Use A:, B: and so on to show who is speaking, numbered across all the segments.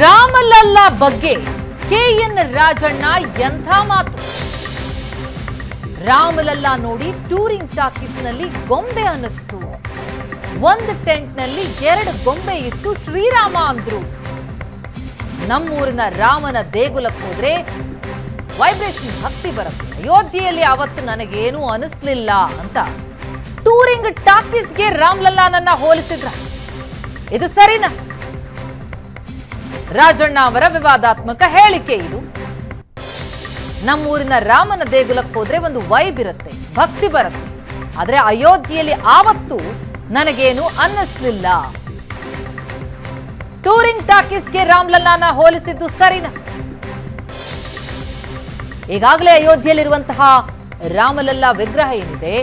A: ರಾಮಲಲ್ಲಾ ಬಗ್ಗೆ ಕೆಎನ್ ರಾಜಣ್ಣ ಎಂಥ ಮಾತು. ರಾಮಲಲ್ಲಾ ನೋಡಿ ಟೂರಿಂಗ್ ಟಾಕೀಸ್ನಲ್ಲಿ ಗೊಂಬೆ ಅನ್ನಿಸ್ತು. ಒಂದು ಟೆಂಟ್ನಲ್ಲಿ 2 ಗೊಂಬೆ ಇಟ್ಟು ಶ್ರೀರಾಮ ಅಂದ್ರು. ನಮ್ಮೂರಿನ ರಾಮನ ದೇಗುಲಕ್ಕೆ ಹೋದ್ರೆ ವೈಬ್ರೇಷನ್ ಭಕ್ತಿ ಬರುತ್ತೆ. ಅಯೋಧ್ಯೆಯಲ್ಲಿ ಅವತ್ತು ನನಗೇನೂ ಅನಿಸ್ಲಿಲ್ಲ ಅಂತ ಟೂರಿಂಗ್ ಟಾಕೀಸ್ಗೆ ರಾಮಲಲ್ಲಾನನ್ನ ಹೋಲಿಸಿದ್ರ. ಇದು ಸರಿನಾ? ರಾಜಣ್ಣ ಅವರ ವಿವಾದಾತ್ಮಕ ಹೇಳಿಕೆ ಇದು. ನಮ್ಮೂರಿನ ರಾಮನ ದೇಗುಲಕ್ಕೆ ಹೋದ್ರೆ ಒಂದು ವೈಬ್ ಇರುತ್ತೆ, ಭಕ್ತಿ ಬರುತ್ತೆ. ಆದ್ರೆ ಅಯೋಧ್ಯೆಯಲ್ಲಿ ಆವತ್ತು ನನಗೇನು ಅನ್ನಿಸ್ಲಿಲ್ಲ. ಟೂರಿಂಗ್ ಟಾಕೀಸ್ಗೆ ರಾಮಲಲ್ಲಾನ ಹೋಲಿಸಿದ್ದು ಸರಿನಾ? ಈಗಾಗಲೇ ಅಯೋಧ್ಯೆಯಲ್ಲಿರುವಂತಹ ರಾಮಲಲ್ಲಾ ವಿಗ್ರಹ ಏನಿದೆ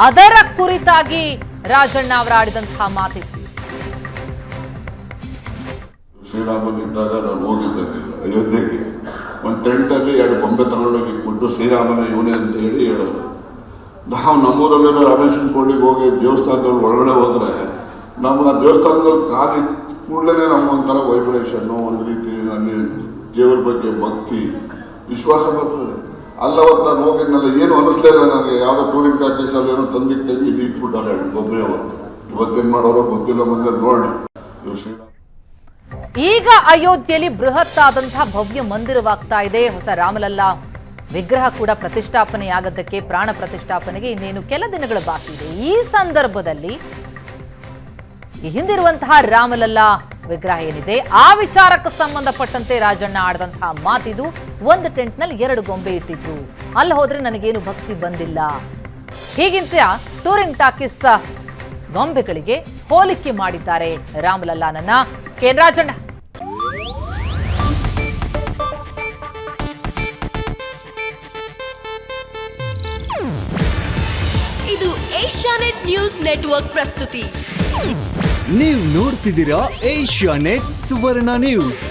A: ಅದರ ಕುರಿತಾಗಿ ರಾಜಣ್ಣ ಅವರು ಆಡಿದಂತಹ ಮಾತಿದೆ.
B: ಶ್ರೀರಾಮನಿದ್ದಾಗ ನಾನು ಹೋಗಿದ್ದೆ ಅಯೋಧ್ಯೆಗೆ. ಒಂದು ಟೆಂಟಲ್ಲಿ 2 ಗೊಂಬೆ ತಗೊಂಡೋಗಿ ಇಟ್ಬಿಟ್ಟು ಶ್ರೀರಾಮನ ಇವನೇ ಅಂತ ಹೇಳೋರು. ನಾವು ನಮ್ಮೂರಲ್ಲಿರೋ ರಾಮೇಶ್ವರ ಕೋಡಿಗೆ ಹೋಗಿ ದೇವಸ್ಥಾನದಲ್ಲಿ ಒಳಗಡೆ ಹೋದರೆ ನಮ್ಗೆ ಆ ದೇವಸ್ಥಾನದಲ್ಲಿ ಕಾಲಿ ಕೂಡಲೇ ನಮಗೊಂಥರ ವೈಬ್ರೇಷನ್ನು, ಒಂದು ರೀತಿ ಅಲ್ಲಿ ದೇವರ ಬಗ್ಗೆ ಭಕ್ತಿ ವಿಶ್ವಾಸ ಬರ್ತದೆ. ಅಲ್ಲವತ್ತು ನಾನು ಹೋಗಿದ್ನಲ್ಲ, ಏನು ಅನ್ನಿಸ್ಲೇ ಇಲ್ಲ ನನಗೆ. ಯಾವುದೋ ಟೂರಿಂಗ್ ಟಾಕೀಸಲ್ಲಿ ಏನೋ ತಂದಿಟ್ಟು ಇದು ಇಟ್ಬಿಟ್ಟಾರೆ 2 ಗೊಂಬೆ. ಇವತ್ತೇನು ಮಾಡೋರೋ ಗೊತ್ತಿಲ್ಲ, ಮುಂದೆ ನೋಡಿ. ಇವು ಶ್ರೀರಾಮ
A: ಈಗ ಅಯೋಧ್ಯೆಯಲ್ಲಿ ಬೃಹತ್ ಆದಂತಹ ಭವ್ಯ ಮಂದಿರವಾಗ್ತಾ ಇದೆ. ಹೊಸ ರಾಮಲಲ್ಲಾ ವಿಗ್ರಹ ಕೂಡ ಪ್ರತಿಷ್ಠಾಪನೆಯಾಗದ್ದಕ್ಕೆ, ಪ್ರಾಣ ಪ್ರತಿಷ್ಠಾಪನೆಗೆ ಇನ್ನೇನು ಕೆಲ ದಿನಗಳು ಬಾಕಿ ಇದೆ. ಈ ಸಂದರ್ಭದಲ್ಲಿ ಈ ಹಿಂದಿರುವಂತಹ ರಾಮಲಲ್ಲಾ ವಿಗ್ರಹ ಏನಿದೆ ಆ ವಿಚಾರಕ್ಕೆ ಸಂಬಂಧಪಟ್ಟಂತೆ ರಾಜಣ್ಣ ಆಡಿದಂತಹ ಮಾತಿದು. ಒಂದು ಟೆಂಟ್ನಲ್ಲಿ 2 ಗೊಂಬೆ ಇಟ್ಟಿದ್ರು, ಅಲ್ಲಿ ಹೋದ್ರೆ ನನಗೇನು ಭಕ್ತಿ ಬಂದಿಲ್ಲ. ಹೀಗಿಂತ ಟೂರಿಂಗ್ ಟಾಕೀಸ್ ಗೊಂಬೆಗಳಿಗೆ ಹೋಲಿಕೆ ಮಾಡಿದ್ದಾರೆ ರಾಮಲಲ್ಲಾನನ್ನ ಕೆಎನ್ ರಾಜಣ್ಣ.
C: ಇದು ಏಷ್ಯಾನೆಟ್ ನ್ಯೂಸ್ ನೆಟ್ವರ್ಕ್ ಪ್ರಸ್ತುತಿ.
D: ನೀವು ನೋಡ್ತಿದ್ದೀರಾ ಏಷ್ಯಾನೆಟ್ ಸುವರ್ಣ ನ್ಯೂಸ್.